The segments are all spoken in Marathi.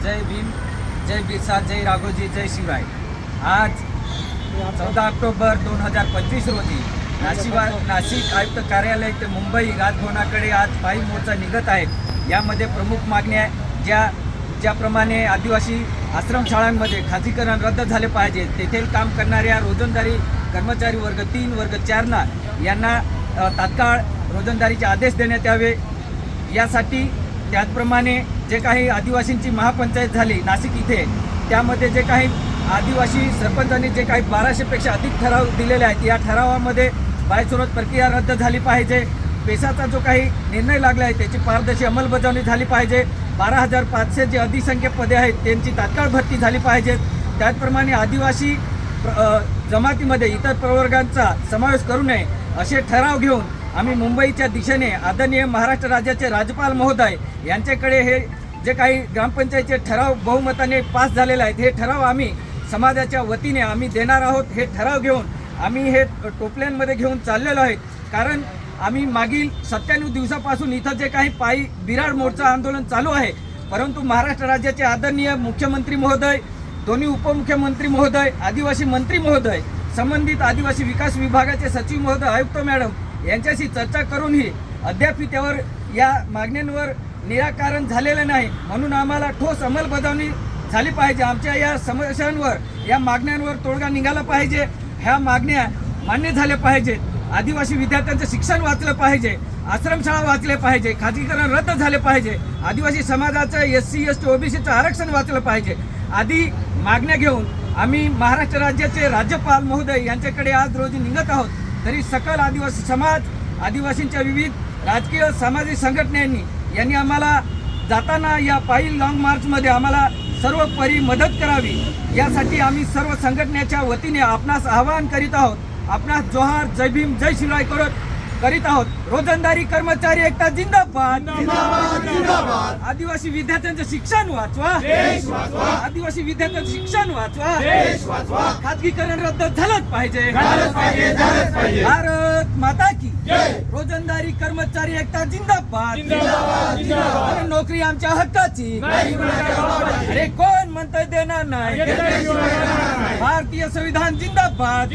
जय भीम, जय बिरसा, जय राघोजी, जय शिवराय। आज 14 ऑक्टोबर 2025 रोजी नाशिक आयुक्त कार्यालय ते मुंबई राजभवनाकडे आज पायी मोर्चा निघत आहेत। यामध्ये प्रमुख मागण्या ज्याप्रमाणे आदिवासी आश्रमशाळांमध्ये खाजगीकरण रद्द झाले पाहिजे, तेथील काम करणाऱ्या रोजंदारी कर्मचारी वर्ग 3, वर्ग 4 यांना तात्काळ रोजंदारीचे आदेश देण्यात यावे यासाठी, त्याचप्रमाणे जे काही आदिवासींची महापंचायत झाली नाशिक इथे, त्यामध्ये जे काही आदिवासी सरपंचांनी जे काही 1200पेक्षा अधिक ठराव दिलेले आहेत, या ठरावामध्ये बायसोरत प्रक्रिया रद्द झाली पाहिजे। पेसाचा जो काही निर्णय लागला आहे त्याची पारदर्शी अंमलबजावणी झाली पाहिजे। 12,500 जे अधिसंख्य पदे आहेत त्यांची तात्काळ भरती झाली पाहिजे। त्याचप्रमाणे आदिवासी जमातीमध्ये इतर प्रवर्गांचा समावेश करू नये असे ठराव घेऊन आम्ही मुंबईच्या दिशेने आदरणीय महाराष्ट्र राज्याचे राज्यपाल महोदय यांच्याकडे हे जे काही ग्रामपंचायतीचे ठराव बहुमताने पास झालेले आहेत, हे ठराव आम्ही समाजाच्या वतीने आम्ही देणार आहोत। हे ठराव घेऊन आम्ही हे टोपल्यांमध्ये घेऊन चाललेलो आहेत, कारण आम्ही मागील 97 दिवसापासून इथं जे काही पायी बिराड मोर्चा आंदोलन चालू आहे, परंतु महाराष्ट्र राज्याचे आदरणीय मुख्यमंत्री महोदय, दोन्ही उपमुख्यमंत्री महोदय, आदिवासी मंत्री महोदय, संबंधित आदिवासी विकास विभागाचे सचिव महोदय, आयुक्त मॅडम यांच्याशी चर्चा करूनही अद्याप त्यावर या मागण्यांवर निराकरण झालेलं नाही। म्हणून आम्हाला ठोस अंमलबजावणी झाली पाहिजे। आमच्या या समस्यांवर, या मागण्यांवर तोडगा निघाला पाहिजे। ह्या मागण्या मान्य झाल्या पाहिजेत। आदिवासी विद्यार्थ्यांचं शिक्षण वाचलं पाहिजे, आश्रमशाळा वाचले पाहिजे, खाजगीकरण रद्द झाले पाहिजे, आदिवासी समाजाचं SC ST OBCचं आरक्षण वाचलं पाहिजे आदी मागण्या घेऊन आम्ही महाराष्ट्र राज्याचे राज्यपाल महोदय यांच्याकडे आज रोजी निघत आहोत। तरी सकल आदिवासी समाज, आदिवासींच्या विविध राजकीय सामाजिक संघटनांनी आम्हाला जाताना या पायी लॉंग मार्चमध्ये आम्हाला सर्वपरी मदत करावी, यासाठी आम्ही सर्व संघटनेच्या वतीने आपणास आवाहन करीत आहोत। आपणास जोहार, जय भीम, जय शिवराय करीत आहोत। रोजंदारी कर्मचारी एकता जिंदाबाद, आदिवासी विद्यार्थ्यांचं शिक्षण वाचवा, आदिवासी विद्यार्थ्यांचं शिक्षण वाचवा, खाजगीकरण रद्द झालंच पाहिजे, भारत माता की रोजंदारी कर्मचारी एकता जिंदाबाद, नोकरी आमच्या हक्काची, अरे कोण म्हणतंय देणार नाही, भारतीय संविधान जिंदाबाद,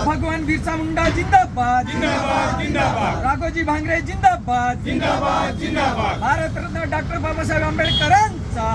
भगवान बिरसा मुंडा जिंदाबाद, राघोजी भांगरे जिंदाबाद, भारतरत्न डॉक्टर बाबासाहेब आंबेडकरांचा